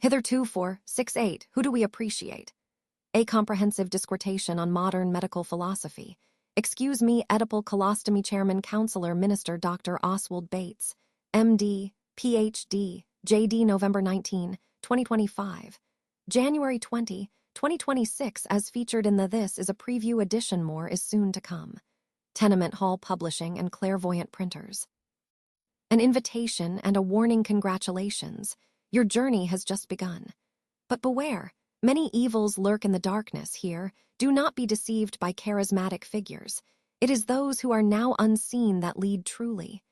Hitherto 468, who do we appreciate? A comprehensive disquisition on modern medical philosophy. Excuse me, Oedipal Colostomy Chairman Counselor Minister Dr. Oswald Bates, MD, PhD, JD November 19, 2025. January 20, 2026 as featured in the This is a preview edition. More is soon to come. Tenement Hall Publishing and Clairvoyant Printers. An invitation and a warning. Congratulations. Your journey has just begun. But beware, many evils lurk in the darkness here. Do not be deceived by charismatic figures. It is those who are now unseen that lead truly.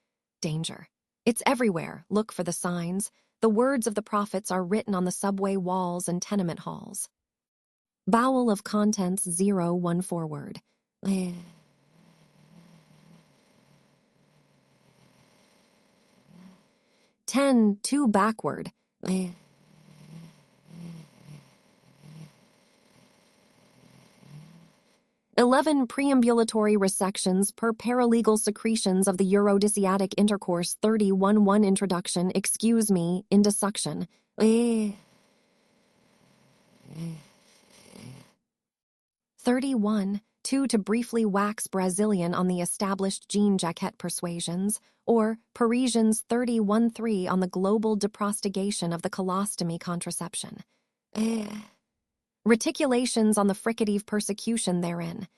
Danger. It's everywhere. Look for the signs. The words of the prophets are written on the subway walls and tenement halls. Bowel of contents 0-1 forward. 10-2 backward. 11 preambulatory resections per paralegal secretions of the urodisiatic intercourse. 31-1 introduction. Excuse me, indissuction. 31-2 to briefly wax Brazilian on the established Jean Jacquet persuasions, or Parisians. 31-3 on the global deprostigation of the colostomy contraception. Reticulations on the fricative persecution therein.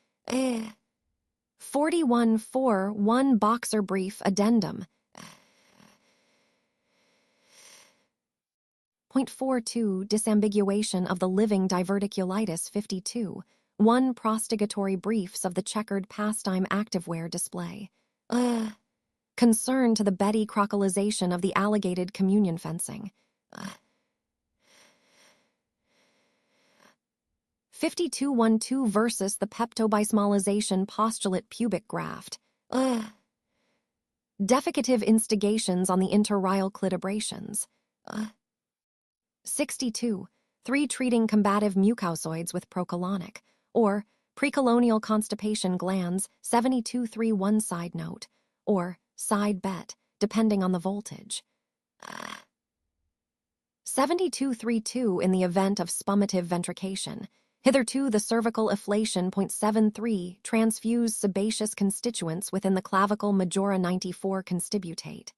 41-4-1 boxer brief addendum. .42 disambiguation of the living diverticulitis. 52-1 prostigatory briefs of the checkered pastime activewear display. Concern to the Betty crocalization of the alligated communion fencing. 52-1-2 versus the peptobismalization postulate pubic graft. Defecative instigations on the interrial clitobrations. 62-3 treating combative mucosoids with procolonic, or precolonial constipation glands. 72-3-1 side note, or side bet, depending on the voltage. 72-3-2 in the event of spumative ventrication. Hitherto the cervical efflation. .73 transfuse sebaceous constituents within the clavicle majora. 94 constibutate.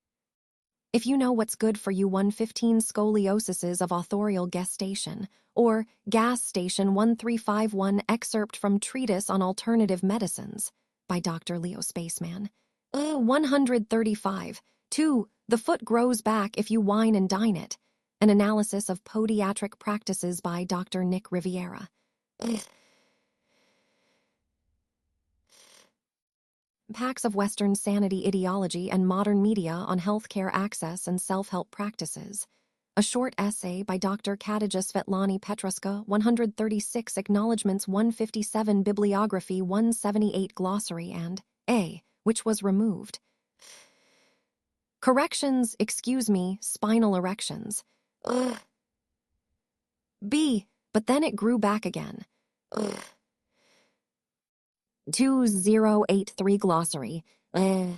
If you know what's good for you. 115 scoliosises of authorial gestation, or gas station. 1351 excerpt from Treatise on Alternative Medicines by Dr. Leo Spaceman. 135. 2. The foot grows back if you wine and dine it. An analysis of podiatric practices by Dr. Nick Riviera. Packs of Western sanity ideology and modern media on healthcare access and self-help practices. A short essay by Dr. Khadija Svetlana Petruska. 136 acknowledgments. 157 bibliography. 178 glossary and A, which was removed. Corrections, excuse me, spinal erections. B, but then it grew back again. 2083 glossary. .20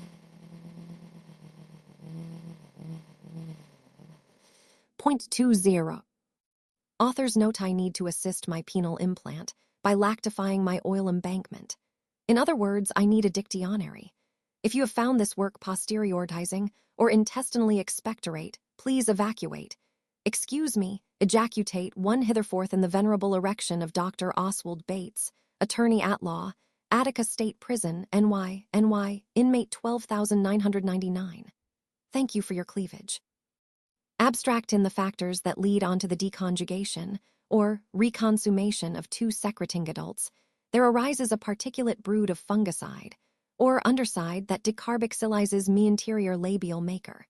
Author's note: I need to assist my penile implant by lactifying my oil embankment. In other words, I need a dictionary. If you have found this work posteriorizing or intestinally expectorate, please evacuate. Excuse me, ejacutate. 1 hitherforth in the venerable erection of Dr. Oswald Bates, attorney at law, Attica State Prison, NY, inmate 12,999. Thank you for your cleavage. Abstract in the factors that lead on to the deconjugation, or reconsummation of two secreting adults, there arises a particulate brood of fungicide, or underside that decarboxylizes me interior labial maker.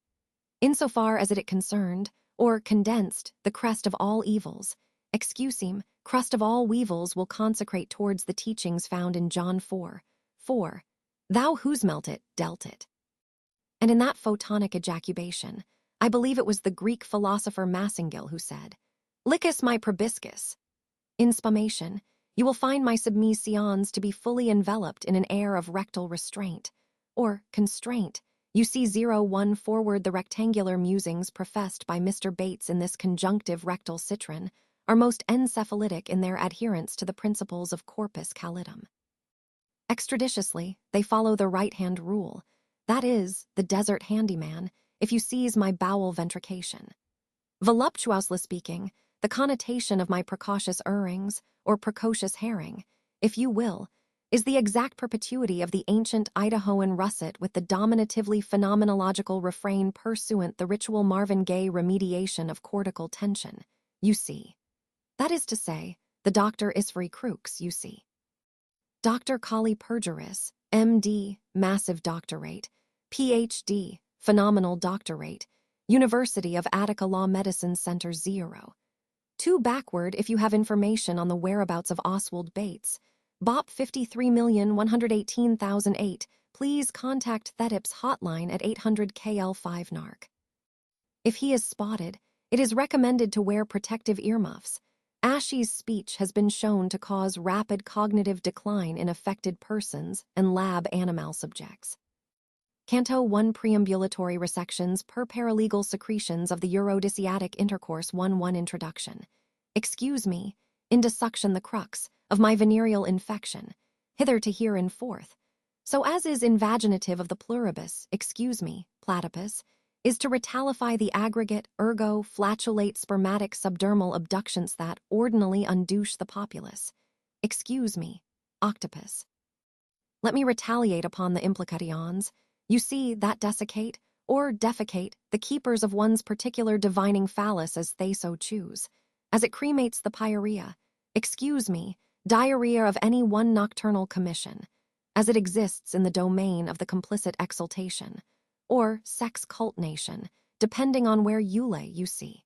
Insofar as it concerned, or condensed, the crest of all evils, excuseme, crust of all weevils will consecrate towards the teachings found in John 4:4. Thou who's melt it, dealt it. And in that photonic ejaculation, I believe it was the Greek philosopher Massengil who said, "Licus my probiscus." In spumation, you will find my submissions to be fully enveloped in an air of rectal restraint, or constraint, You see 01 forward. The rectangular musings professed by Mr. Bates in this conjunctive rectal citron are most encephalitic in their adherence to the principles of corpus callidum. Extraditiously, they follow the right-hand rule, that is, the desert handyman, if you seize my bowel ventrication. Voluptuously speaking, the connotation of my precautious errings, or precocious herring, if you will, is the exact perpetuity of the ancient Idahoan russet with the dominatively phenomenological refrain pursuant the ritual Marvin Gaye remediation of cortical tension, you see. That is to say, the Dr. Isfrey Crooks, you see. Dr. Kali Perjuris, M.D., massive doctorate, Ph.D., phenomenal doctorate, University of Attica Law Medicine Center 0. 2 backward if you have information on the whereabouts of Oswald Bates. BOP 53,118,008. Please contact THETIP's hotline at 800 KL5 NARC. If he is spotted, it is recommended to wear protective earmuffs. Ashy's speech has been shown to cause rapid cognitive decline in affected persons and lab animal subjects. Canto 1 Preambulatory Resections per Paralegal Secretions of the Urodisiatic Intercourse 1-1 Introduction. Excuse me, indissuction the crux of my venereal infection, hither to hereforth. So as is invaginative of the pluribus, excuse me, platypus, is to retalify the aggregate, ergo, flatulate spermatic subdermal abductions that ordinally undouche the populace. Excuse me, octopus. Let me retaliate upon the implications. You see that desiccate, or defecate, the keepers of one's particular divining phallus as they so choose, as it cremates the pyorrhea, excuse me, diarrhea of any one nocturnal commission, as it exists in the domain of the complicit exultation, or sex cult nation, depending on where you lay, you see.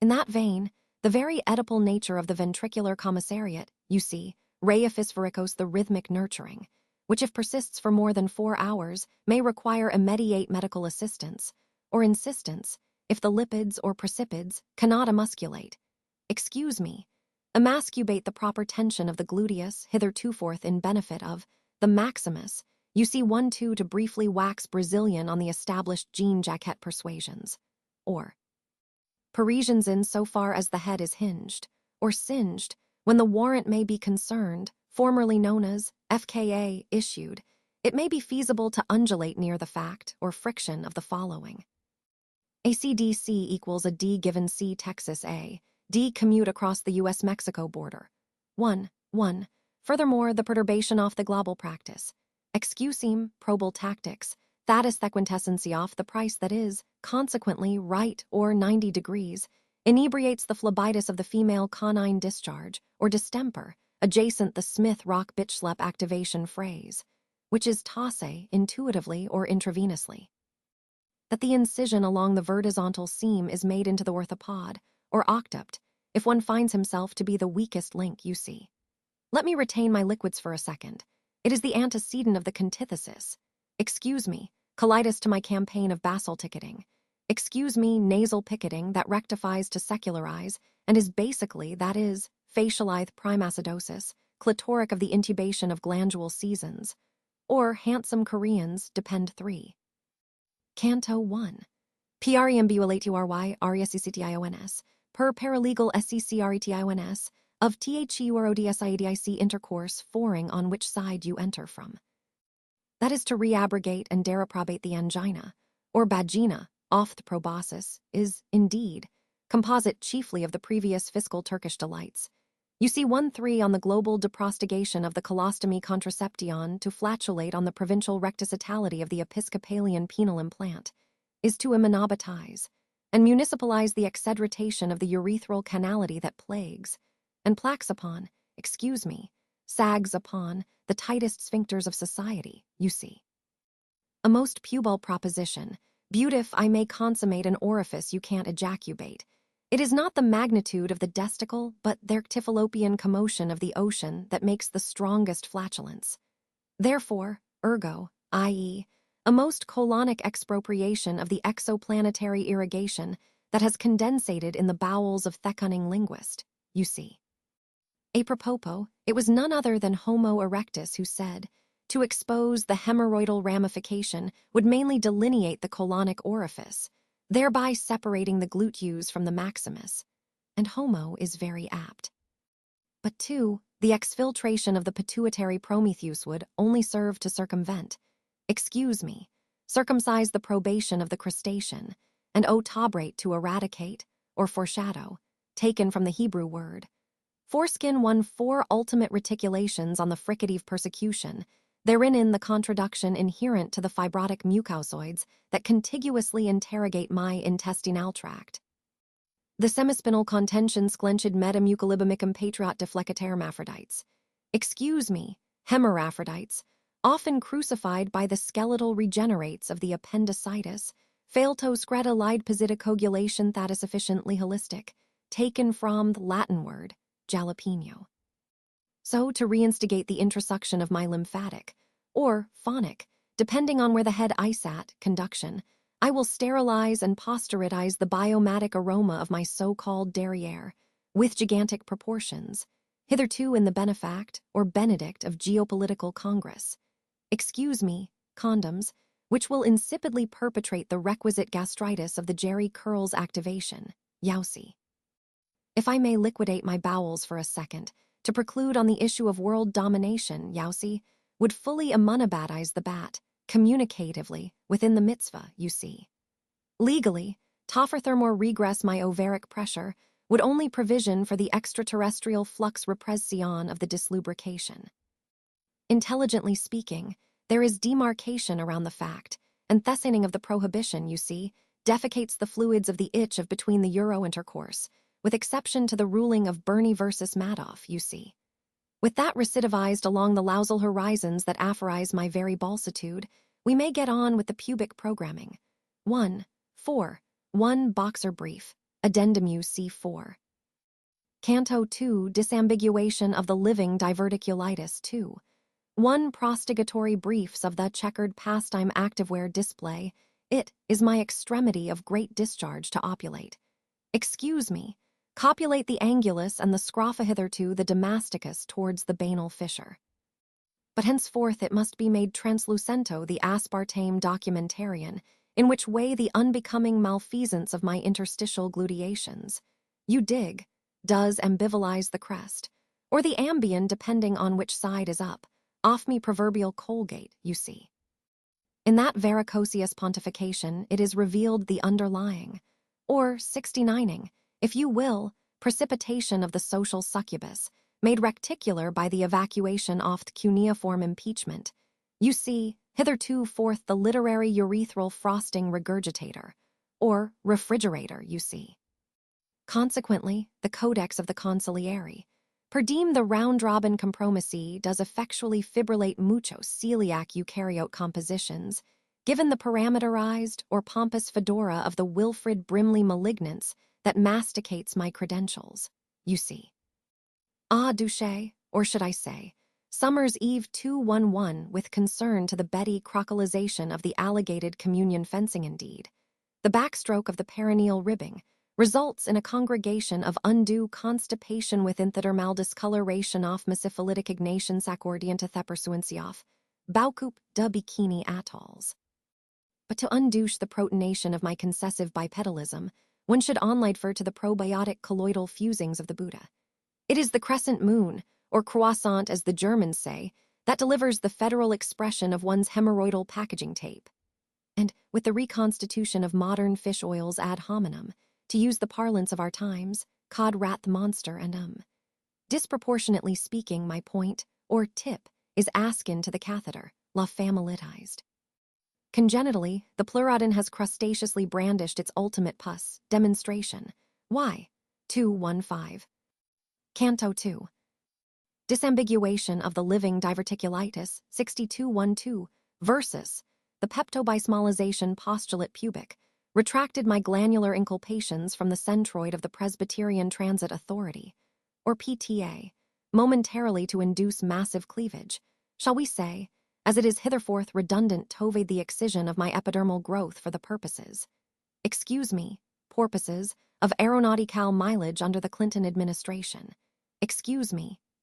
In that vein, the very Oedipal nature of the ventricular commissariat, you see, reiphis varicose the rhythmic nurturing, which if persists for more than 4 hours, may require immediate medical assistance, or insistence, if the lipids or precipids cannot emusculate. Excuse me, emascubate the proper tension of the gluteus hitherto forth in benefit of the maximus, you see 1-2 to briefly wax Brazilian on the established Jean Jacquet persuasions, or Parisians in so far as the head is hinged, or singed, when the warrant may be concerned, formerly known as FKA, issued, it may be feasible to undulate near the fact or friction of the following. ACDC equals a D given C Texas A, D commute across the U.S.-Mexico border. 1. Furthermore, the perturbation off the global practice. Excuseme, probal tactics, thatis thequintessency off the price that is, consequently, right or 90 degrees, inebriates the phlebitis of the female canine discharge, or distemper, adjacent the Smith-Rock bitch-slep activation phrase, which is tosse intuitively or intravenously. That the incision along the verticuntal seam is made into the orthopod, or octupt, if one finds himself to be the weakest link, you see. Let me retain my liquids for a second. It is the antecedent of the contithesis. Excuse me, colitis to my campaign of basal ticketing. Excuse me, nasal picketing that rectifies to secularize, and is basically, that is, facialized primacidosis, clitoric of the intubation of glandual seasons, or handsome Koreans, depend 3. Canto 1. Priambulatury RESCCTIONS, per paralegal SCCRETIONS, of THEURODSIADIC intercourse foring on which side you enter from. That is to reabrogate and dereprobate the angina, or vagina, off the proboscis, is, indeed, composite chiefly of the previous fiscal Turkish delights. You see 1-3 on the global deprostigation of the colostomy contraception to flatulate on the provincial recticitality of the Episcopalian penal implant, is to immunobatize and municipalize the exedretation of the urethral canality that plagues, and plaques upon, excuse me, sags upon, the tightest sphincters of society, you see. A most pubal proposition, beautif I may consummate an orifice you can't ejaculate. It is not the magnitude of the desticle, but the ictyphalopian commotion of the ocean that makes the strongest flatulence. Therefore, ergo, i.e., a most colonic expropriation of the exoplanetary irrigation that has condensated in the bowels of the cunning linguist, you see. Apropos, it was none other than Homo erectus who said, To expose the hemorrhoidal ramification would mainly delineate the colonic orifice, thereby separating the gluteus from the maximus, and homo is very apt. But 2, the exfiltration of the pituitary Prometheus would only serve to circumvent, circumcise the probation of the crustacean, and tabrate to eradicate, or foreshadow, taken from the Hebrew word. Foreskin won 4 ultimate reticulations on the fricative persecution, therein in the contraduction inherent to the fibrotic mucosoids that contiguously interrogate my intestinal tract. The semispinal contention sclenched metamucolibomicum patriot deflecatae hermaphrodites. Hemorrhaphrodites, often crucified by the skeletal regenerates of the appendicitis, fail to screta lide coagulation that is sufficiently holistic, taken from the Latin word, jalapeno. So, to reinstigate the intrasuction of my lymphatic, or phonic, depending on where the head ISAT, conduction, I will sterilize and posturitize the biomatic aroma of my so-called derriere, with gigantic proportions, hitherto in the benefact or benedict of geopolitical congress. Condoms, which will insipidly perpetrate the requisite gastritis of the Jerry Curls activation, Yowsi. If I may liquidate my bowels for a second, to preclude on the issue of world domination, Yowsi, would fully immunabatize the bat, communicatively, within the mitzvah, you see. Legally, tofferthermore regress my ovaric pressure would only provision for the extraterrestrial flux repression of the dislubrication. Intelligently speaking, there is demarcation around the fact, and thessaning of the prohibition, you see, defecates the fluids of the itch of between the euro-intercourse, with exception to the ruling of Bernie versus Madoff, you see. With that recidivized along the lousal horizons that aphorize my very balsitude, we may get on with the pubic programming. 1.4. 1 Boxer Brief, Addendum C4. Canto 2, Disambiguation of the Living Diverticulitis 2. 1 Prostigatory Briefs of the Checkered Pastime Activewear Display. It is my extremity of great discharge to opulate. Copulate the angulus and the scroffa hitherto the damasticus towards the banal fissure. But henceforth it must be made translucento the aspartame documentarian, in which way the unbecoming malfeasance of my interstitial gluteations. You dig, does ambivalize the crest, or the ambion depending on which side is up, off me proverbial Colgate, you see. In that varicosious pontification it is revealed the underlying, or 69ing, if you will, precipitation of the social succubus, made reticular by the evacuation oft cuneiform impeachment. You see, hitherto forth the literary urethral frosting regurgitator, or refrigerator, you see. Consequently, the codex of the consigliere, perdeem the round-robin compromisee does effectually fibrillate muchos celiac eukaryote compositions, given the parameterized or pompous fedora of the Wilfrid Brimley malignance that masticates my credentials, you see. Douche, or should I say, Summer's Eve 211 with concern to the Betty crocalization of the alligated communion fencing indeed. The backstroke of the perineal ribbing results in a congregation of undue constipation with inthedermal discoloration off mesyphilitic ignation saccordian to thepersuensioff, Baucoup de bikini atolls. But to undouche the protonation of my concessive bipedalism, one should onlidefer to the probiotic colloidal fusings of the Buddha. It is the crescent moon, or croissant as the Germans say, that delivers the federal expression of one's hemorrhoidal packaging tape. And, with the reconstitution of modern fish oils ad hominem, to use the parlance of our times, cod rat the monster and disproportionately speaking, my point, or tip, is askin to the catheter, la familitized. Congenitally, the pleurodon has crustaciously brandished its ultimate pus, demonstration. Why? 215. Canto 2. Disambiguation of the living diverticulitis, 6212, versus the peptobismalization postulate pubic, retracted my glandular inculpations from the centroid of the Presbyterian Transit Authority, or PTA, momentarily to induce massive cleavage, shall we say, as it is hitherforth redundant toved the excision of my epidermal growth for the purposes, porpoises, of aeronautical mileage under the Clinton administration,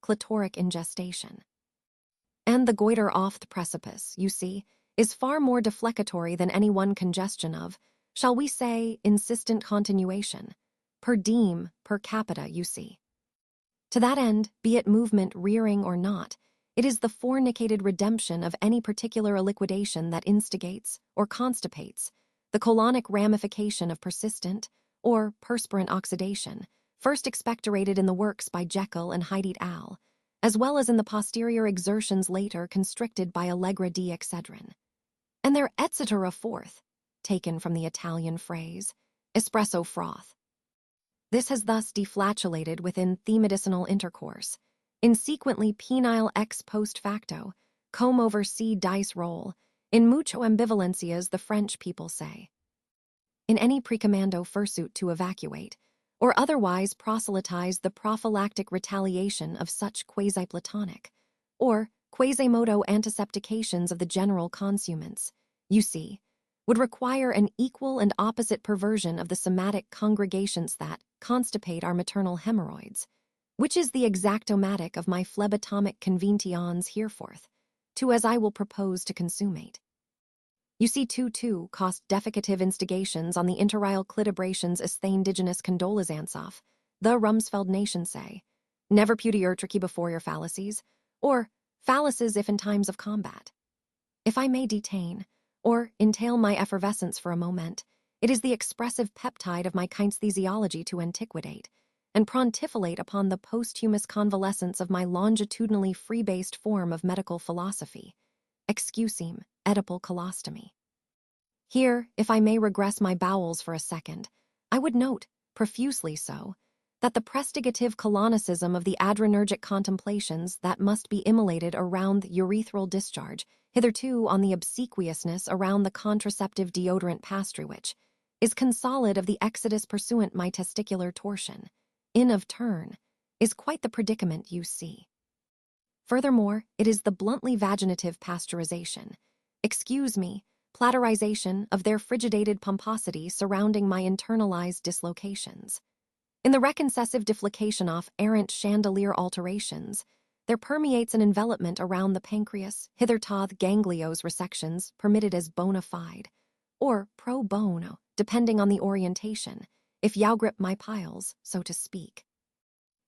clitoric ingestation. And the goiter off the precipice, you see, is far more deflecatory than any one congestion of, shall we say, insistent continuation. Per diem, per capita, you see. To that end, be it movement rearing or not, it is the fornicated redemption of any particular liquidation that instigates or constipates, the colonic ramification of persistent or perspirant oxidation, first expectorated in the works by Jekyll and Hyde et al., as well as in the posterior exertions later constricted by Allegra di Excedrin. And their et cetera forth, taken from the Italian phrase, espresso froth. This has thus deflatulated within themedicinal intercourse, insequently penile ex post facto, comb over sea dice roll, in mucho ambivalencias the French people say. In any precommando fursuit to evacuate, or otherwise proselytize the prophylactic retaliation of such quasi-Platonic, or quasimodo antiseptications of the general consuments, you see, would require an equal and opposite perversion of the somatic congregations that constipate our maternal hemorrhoids, which is the exactomatic of my phlebotomic conventions hereforth, to as I will propose to consummate. You see, too, cost defecative instigations on the interail clitobrations athane-digenous condolizansoff, the Rumsfeld nation say, never putiurtricky before your fallacies, or fallaces if in times of combat. If I may detain, or entail my effervescence for a moment, it is the expressive peptide of my kinesthesiology to antiquidate, and prontifilate upon the posthumous convalescence of my longitudinally free-based form of medical philosophy, excuseme, Oedipal colostomy. Here, if I may regress my bowels for a second, I would note, profusely so, that the prestigative colonicism of the adrenergic contemplations that must be immolated around the urethral discharge, hitherto on the obsequiousness around the contraceptive deodorant pastruage, is consolid of the exodus pursuant my testicular torsion, in of turn, is quite the predicament you see. Furthermore, it is the bluntly vaginative pasteurization, excuse me, platorization of their frigidated pomposity surrounding my internalized dislocations. In the reconcessive deflecation off errant chandelier alterations, there permeates an envelopment around the pancreas, hitherto ganglios resections permitted as bona fide, or pro bono, depending on the orientation, if grip my piles, so to speak.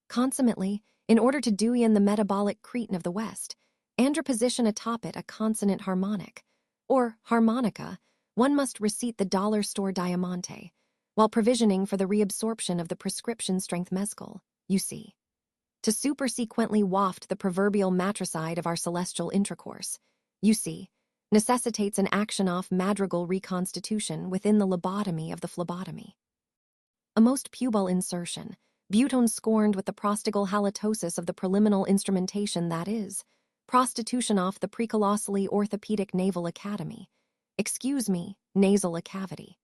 Consummately, in order to do in the metabolic cretin of the West, androposition atop it a consonant harmonic, or harmonica, one must receipt the dollar store diamante, while provisioning for the reabsorption of the prescription-strength mezcal, you see. To supersequently waft the proverbial matricide of our celestial intercourse, you see, necessitates an action-off madrigal reconstitution within the lobotomy of the phlebotomy. A most pubile insertion, butone scorned with the prostigal halitosis of the preliminal instrumentation that is, prostitution off the precolossally orthopedic naval academy, excuse me, nasal cavity.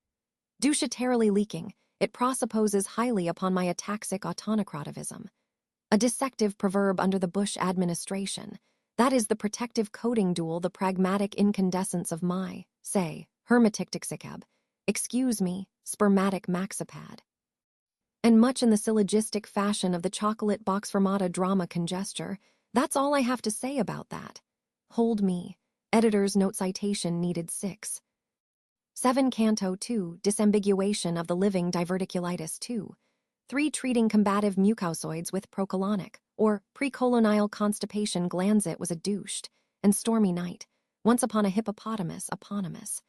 Douchetarily leaking, it presupposes highly upon my ataxic autonocrativism. A dissective proverb under the Bush administration, that is the protective coating duel the pragmatic incandescence of my, say, hermetictixicab, excuse me, spermatic maxipad. And much in the syllogistic fashion of the chocolate box formata drama congesture, that's all I have to say about that. Hold me. Editor's note citation needed 6. 7 Canto 2, disambiguation of the living diverticulitis 2. 3 treating combative mucousoids with procolonic, or precolonial constipation glands. It was a douched and stormy night, once upon a hippopotamus eponymous,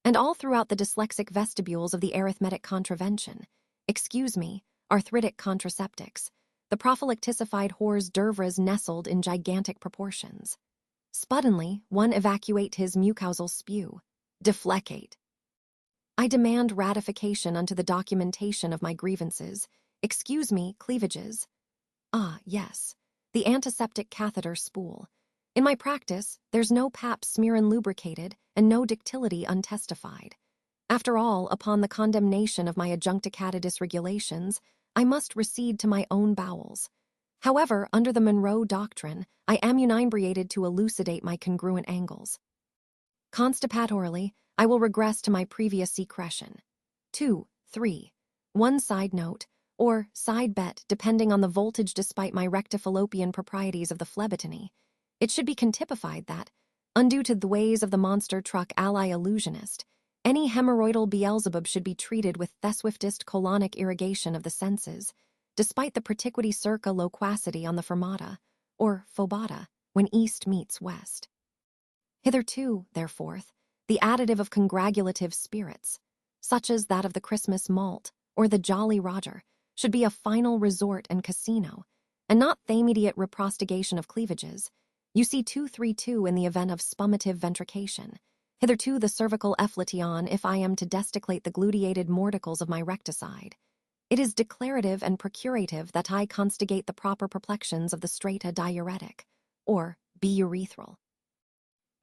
and all throughout the dyslexic vestibules of the arithmetic contravention, excuse me, arthritic contraceptics, the prophylacticified hors d'oeuvres nestled in gigantic proportions. Suddenly, one evacuate his mucousal spew, deflecate. I demand ratification unto the documentation of my grievances, excuse me, cleavages. Ah, yes, the antiseptic catheter spool. In my practice, there's no pap smearin lubricated and no ductility untestified. After all, upon the condemnation of my adjuncticated dysregulations, I must recede to my own bowels. However, under the Monroe Doctrine, I am uninebriated to elucidate my congruent angles. Constipatorily, I will regress to my previous secretion. 2, 3. One side note, or side bet depending on the voltage despite my rectifallopian proprieties of the phlebotomy. It should be contypified that, undue to the ways of the monster truck ally illusionist, any hemorrhoidal Beelzebub should be treated with the swiftest colonic irrigation of the senses, despite the pertiquity circa loquacity on the fermata, or phobata, when east meets west. Hitherto, therefore, the additive of congratulative spirits, such as that of the Christmas malt or the Jolly Roger, should be a final resort and casino, and not the immediate reprostigation of cleavages. You see 232 in the event of spumative ventrication. Hitherto the cervical efflution if I am to desticulate the gluteated morticles of my recticide. It is declarative and procurative that I constigate the proper perplexions of the strata diuretic, or be urethral.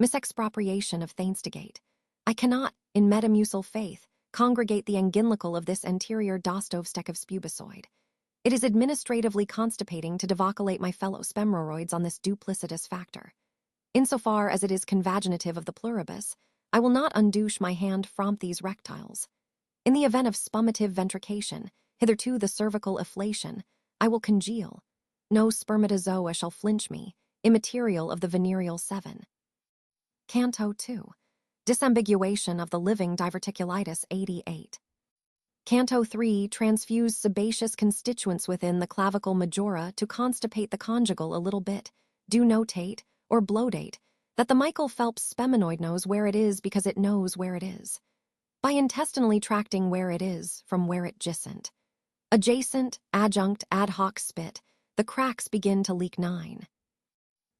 Misexpropriation of thainstigate. I cannot, in metamucil faith, congregate the angynlical of this anterior dostovstek of spubisoid. It is administratively constipating to devoculate my fellow spemroroids on this duplicitous factor. Insofar as it is convaginative of the pluribus, I will not undouche my hand from these rectiles. In the event of spumative ventrication, hitherto the cervical efflation, I will congeal. No spermatozoa shall flinch me, immaterial of the venereal 7. Canto 2. Disambiguation of the living diverticulitis 88. Canto 3. Transfuse sebaceous constituents within the clavicle majora to constipate the conjugal a little bit. Do notate, or blodate, that the Michael Phelps speminoid knows where it is because it knows where it is. By intestinally tracting where it is from where it giscent. Adjacent, adjunct, ad hoc spit, the cracks begin to leak 9.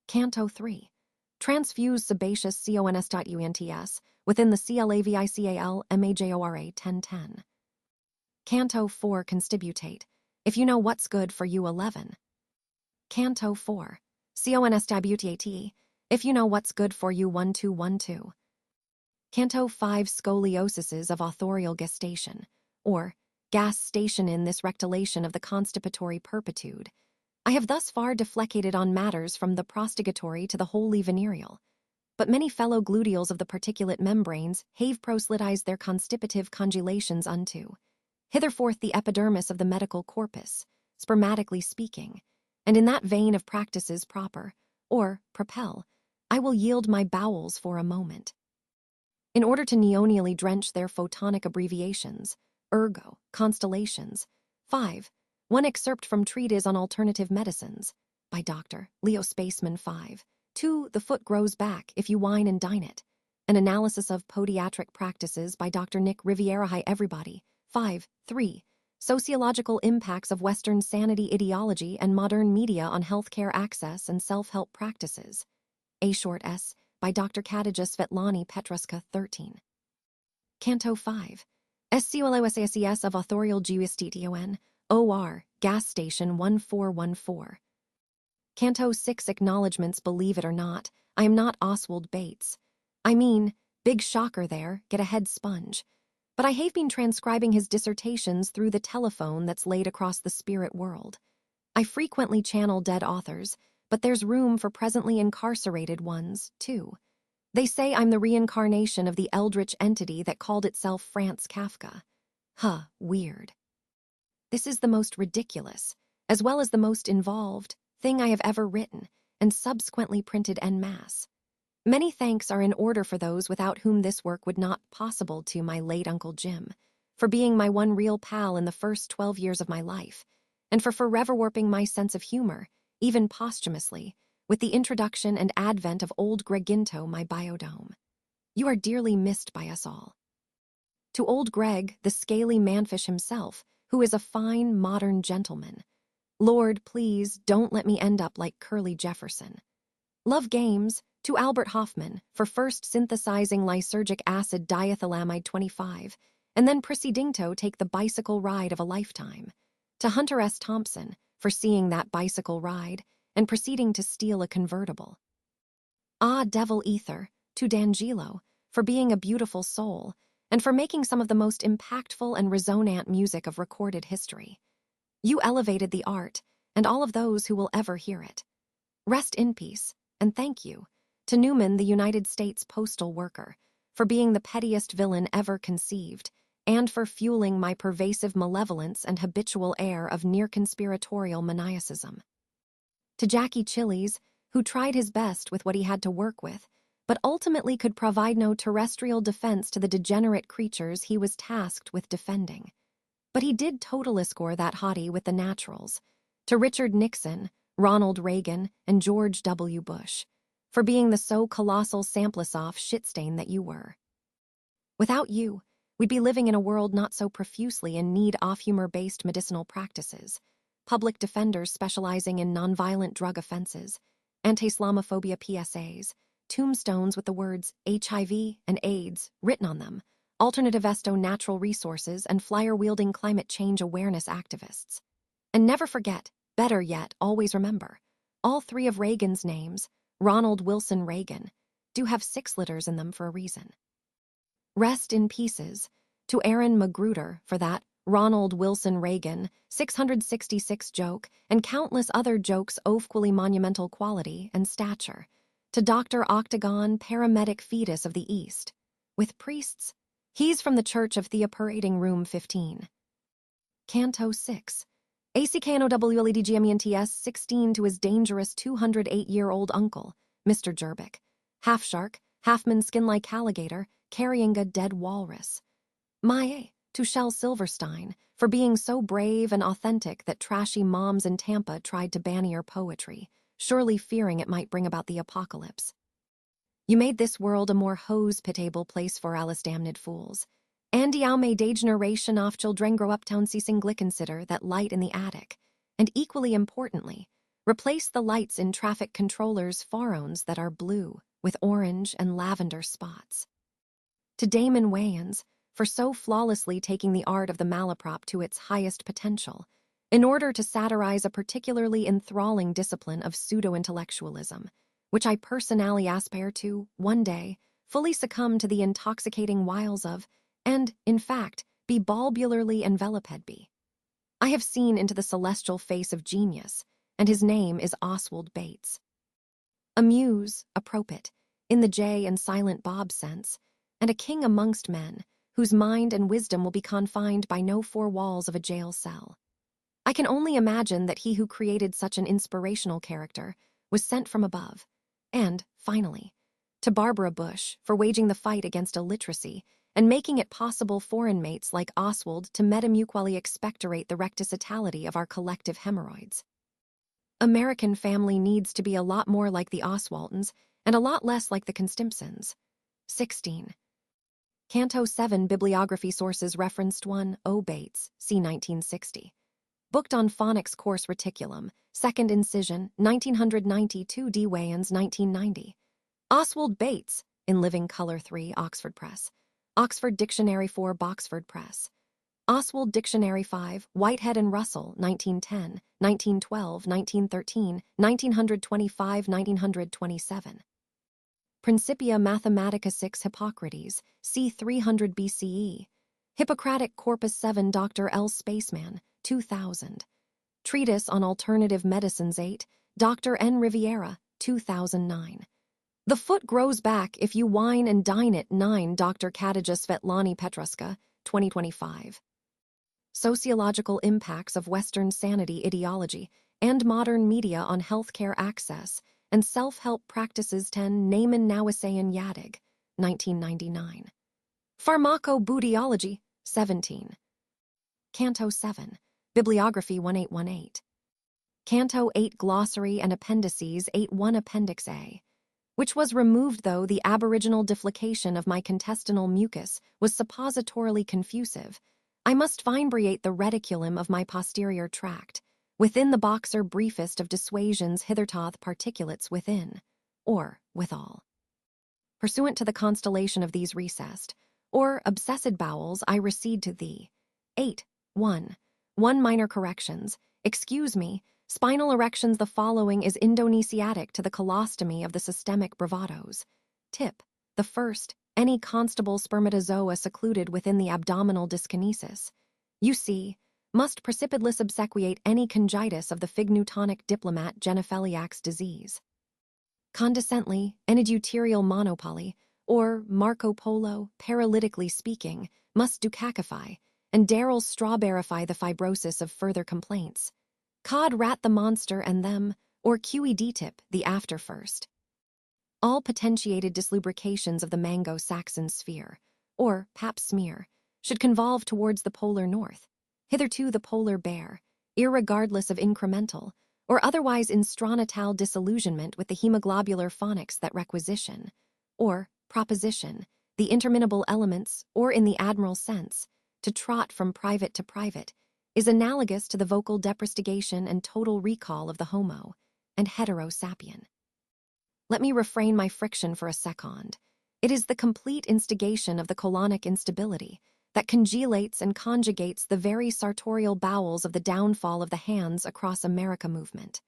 Canto 3. Transfuse sebaceous cons.unts within the clavical majora 1010. Canto 4. Constibutate, if you know what's good for you 11. Canto 4. Constabutiate, if you know what's good for you 1212. Canto 5. Scolioses of authorial gestation, or gas station in this rectilation of the constipatory purpitude. I have thus far deflecated on matters from the prostigatory to the wholly venereal, but many fellow gluteals of the particulate membranes have proselytized their constipative congealations unto, hitherforth the epidermis of the medical corpus, spermatically speaking, and in that vein of practices proper, or propel, I will yield my bowels for a moment. In order to neonially drench their photonic abbreviations, ergo, constellations, 5. One excerpt from Treatise on Alternative Medicines, by Dr. Leo Spaceman 5. 2. The foot grows back if you wine and dine it. An analysis of podiatric practices by Dr. Nick Riviera. Hi everybody. 5. 3. Sociological impacts of Western sanity ideology and modern media on healthcare access and self-help practices. A.S. by Dr. Khadija Svetlani Petruska 13. Canto 5. SCOLOSASES of Authorial Geostition, OR, Gas Station 1414. Canto 6. Acknowledgements. Believe it or not, I am not Oswald Bates. I mean, big shocker there, get a head sponge. But I have been transcribing his dissertations through the telephone that's laid across the spirit world. I frequently channel dead authors, but there's room for presently incarcerated ones, too. They say I'm the reincarnation of the eldritch entity that called itself Franz Kafka. Weird. This is the most ridiculous, as well as the most involved, thing I have ever written, and subsequently printed en masse. Many thanks are in order for those without whom this work would not possible to my late Uncle Jim, for being my one real pal in the first 12 years of my life, and for forever warping my sense of humor, even posthumously, with the introduction and advent of old Greginto, my biodome. You are dearly missed by us all. To old Greg, the scaly manfish himself, who is a fine, modern gentleman. Lord, please don't let me end up like Curly Jefferson. Love games, to Albert Hoffman, for first synthesizing lysergic acid diethylamide 25, and then proceeding to take the bicycle ride of a lifetime. To Hunter S. Thompson, for seeing that bicycle ride, and proceeding to steal a convertible. Ah, devil ether, to D'Angelo, for being a beautiful soul, and for making some of the most impactful and resonant music of recorded history. You elevated the art, and all of those who will ever hear it. Rest in peace, and thank you, to Newman, the United States postal worker, for being the pettiest villain ever conceived, and for fueling my pervasive malevolence and habitual air of near-conspiratorial maniacism. To Jackie Chili's, who tried his best with what he had to work with, but ultimately could provide no terrestrial defense to the degenerate creatures he was tasked with defending. But he did totally score that hottie with the naturals, to Richard Nixon, Ronald Reagan, and George W. Bush, for being the so colossal sample-off shitstain that you were. Without you, we'd be living in a world not so profusely in need of humor-based medicinal practices, public defenders specializing in nonviolent drug offenses, anti-Islamophobia PSAs, tombstones with the words HIV and AIDS written on them, alternative esto natural resources, and flyer-wielding climate change awareness activists. And never forget, better yet, always remember, all three of Reagan's names, Ronald Wilson Reagan, do have 6 letters in them for a reason. Rest in pieces to Aaron Magruder for that Ronald Wilson Reagan 666 joke and countless other jokes of equally monumental quality and stature, to Dr. Octagon paramedic fetus of the East, with priests, he's from the Church of Theoperating Room 15. Canto 6. ACKNOWLEDGMENTS 16 to his dangerous 208-year-old uncle, Mr. Jerbick, half shark, half man-skin-like alligator, carrying a dead walrus. Mae, to Shel Silverstein, for being so brave and authentic that trashy moms in Tampa tried to ban your poetry, surely fearing it might bring about the apocalypse. You made this world a more hose-pitable place for Alice damned fools. Andy Aume de generation of children grow uptown ceasing consider that light in the attic, and equally importantly, replace the lights in traffic controllers' pharones that are blue with orange and lavender spots. To Damon Wayans, for so flawlessly taking the art of the malaprop to its highest potential, in order to satirize a particularly enthralling discipline of pseudo-intellectualism, which I personally aspire to, one day, fully succumb to the intoxicating wiles of, and, in fact, be bulbularly enveloped be. I have seen into the celestial face of genius, and his name is Oswald Bates. A muse, a prophet, in the J and Silent Bob sense, and a king amongst men, whose mind and wisdom will be confined by no 4 walls of a jail cell. I can only imagine that he who created such an inspirational character was sent from above, and, finally, to Barbara Bush for waging the fight against illiteracy and making it possible for inmates like Oswald to metamuqually expectorate the recticitality of our collective hemorrhoids. American family needs to be a lot more like the Oswaltons and a lot less like the Constimpsons. 16. Canto 7 bibliography sources referenced 1. O. Bates, c. 1960. Booked on Phonics Course Reticulum, 2nd Incision, 1992 D. Wayans, 1990. Oswald Bates, in Living Color 3, Oxford Press. Oxford Dictionary 4, Boxford Press. Oswald Dictionary 5, Whitehead and Russell, 1910, 1912, 1913, 1925, 1927. Principia Mathematica 6 Hippocrates, c. 300 BCE. Hippocratic Corpus 7 Dr. L. Spaceman, 2000. Treatise on Alternative Medicines 8, Dr. N. Riviera, 2009. The Foot Grows Back If You Wine and Dine It 9 Dr. Katija Svetlani Petruska, 2025. Sociological Impacts of Western Sanity Ideology and Modern Media on Healthcare Access and Self-Help Practices 10 Naaman Nawasayan Yadig, 1999. Pharmacobudiology, 17. Canto 7, Bibliography 1818. Canto 8 Glossary and Appendices 81 Appendix A, which was removed though the aboriginal deflecation of my contestinal mucus was suppositorily confusive. I must finebriate the reticulum of my posterior tract, within the boxer briefest of dissuasions hithertoth particulates within, or withal. Pursuant to the constellation of these recessed, or obsessed bowels, I recede to thee. 8. 1. 1 minor corrections. Excuse me, spinal erections the following is Indonesiatic to the colostomy of the systemic bravados. Tip. The first, any constable spermatozoa secluded within the abdominal dyskinesis. You see, must precipitous obsequiate any congitus of the fignutonic diplomat genophiliacs disease. Condescently, enideuterial monopoly, or Marco Polo, paralytically speaking, must dukakify, and Daryl strawberryfy the fibrosis of further complaints. Cod rat the monster and them, or QED tip, the after first. All potentiated dislubrications of the Mango-Saxon sphere, or pap smear, should convolve towards the polar north, hitherto the polar bear, irregardless of incremental or otherwise instranatal disillusionment with the hemoglobular phonics that requisition, or proposition, the interminable elements, or in the admiral sense, to trot from private to private, is analogous to the vocal deprostigation and total recall of the homo and hetero sapien. Let me refrain my friction for a second. It is the complete instigation of the colonic instability that congelates and conjugates the very sartorial bowels of the downfall of the hands across America movement.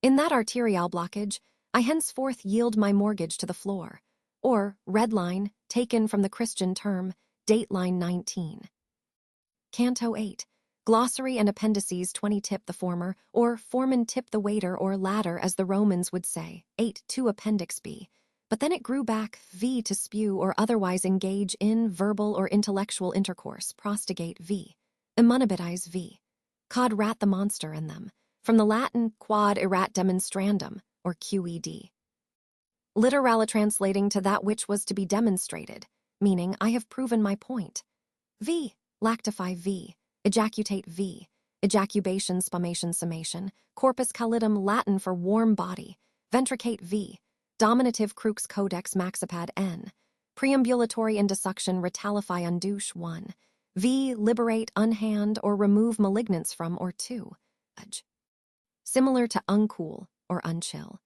In that arterial blockage, I henceforth yield my mortgage to the floor, or red line, taken from the Christian term, date line 19. Canto 8. Glossary and appendices 20 tip the former, or foreman tip the waiter, or latter as the Romans would say, 8 to appendix B. But then it grew back v to spew or otherwise engage in verbal or intellectual intercourse, prostigate v, immunibitize v. Cod rat the monster in them, from the Latin quod erat demonstrandum, or QED. Literally translating to that which was to be demonstrated, meaning I have proven my point. V, lactify v, ejacutate v, ejaculation, spumation, summation, corpus callidum Latin for warm body, ventricate v, dominative crux codex maxipad n, preambulatory indissuction retalify undouche 1, v, liberate, unhand, or remove malignants from or to, similar to uncool or unchill.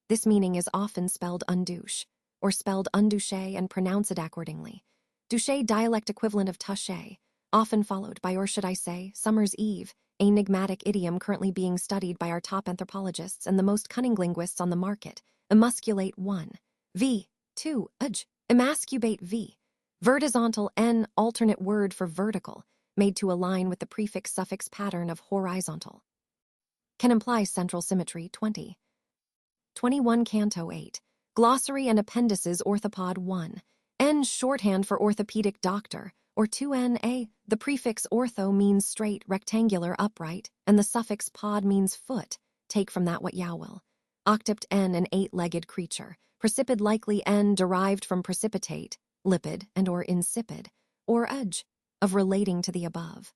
This meaning is often spelled undouche, or spelled undouche and pronounced accordingly. Douche dialect equivalent of touche, often followed by, or should I say, summer's eve, enigmatic idiom currently being studied by our top anthropologists and the most cunning linguists on the market. Emusculate 1, v, 2, emascubate v, verticuntal n, alternate word for vertical, made to align with the prefix suffix pattern of horizontal. Can imply central symmetry 20. 21 Canto 8. Glossary and appendices orthopod 1. N shorthand for orthopedic doctor, or 2N. The prefix ortho means straight, rectangular, upright, and the suffix pod means foot, take from that what you will. Octopt N, an 8-legged creature. Precipid likely N, derived from precipitate, lipid, and or insipid, or of relating to the above.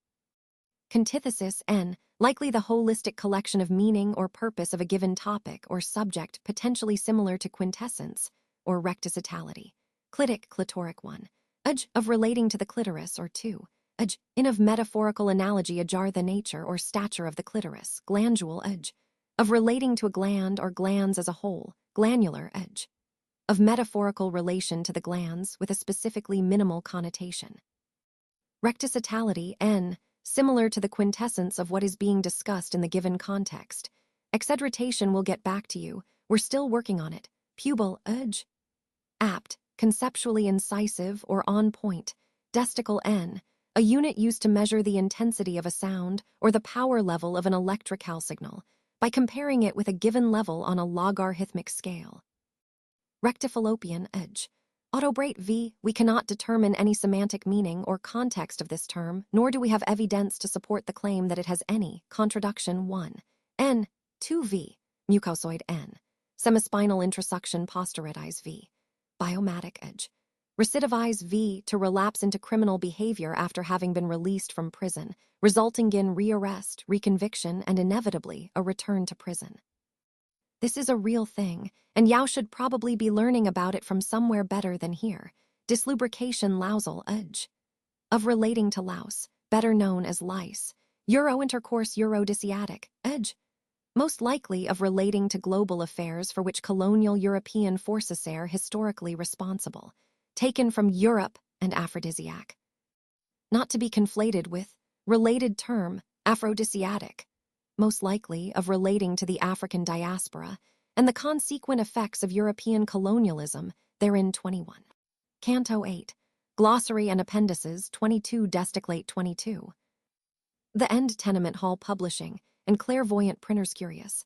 Contithesis N, likely the holistic collection of meaning or purpose of a given topic or subject, potentially similar to quintessence, or recticitality. Clitic, clitoric 1. Of relating to the clitoris, or 2. In of metaphorical analogy ajar the nature or stature of the clitoris, glandule of relating to a gland or glands as a whole, glandular of metaphorical relation to the glands with a specifically minimal connotation. Recticitality N, similar to the quintessence of what is being discussed in the given context. Exedretation will get back to you, we're still working on it. Pubal apt, conceptually incisive or on point. Desticle N, a unit used to measure the intensity of a sound or the power level of an electrical signal, by comparing it with a given level on a logarithmic scale. Rectifallopian Autobrate v, we cannot determine any semantic meaning or context of this term, nor do we have evidence to support the claim that it has any. Contraduction 1. N, 2v, mucosoid N. Semispinal intrasuction posteriorize v. Biomatic Recidivize v, to relapse into criminal behavior after having been released from prison, resulting in rearrest, reconviction, and inevitably a return to prison. This is a real thing, and Yao should probably be learning about it from somewhere better than here. Dislubrication lousal of relating to louse, better known as lice. Euro-intercourse eurodisiatic most likely of relating to global affairs for which colonial European forces are historically responsible, taken from Europe and aphrodisiac. Not to be conflated with related term, aphrodisiatic, most likely of relating to the African diaspora and the consequent effects of European colonialism, therein 21. Canto 8. Glossary and appendices 22 Desticlate 22. The End Tenement Hall Publishing and Clairvoyant Printers Curious.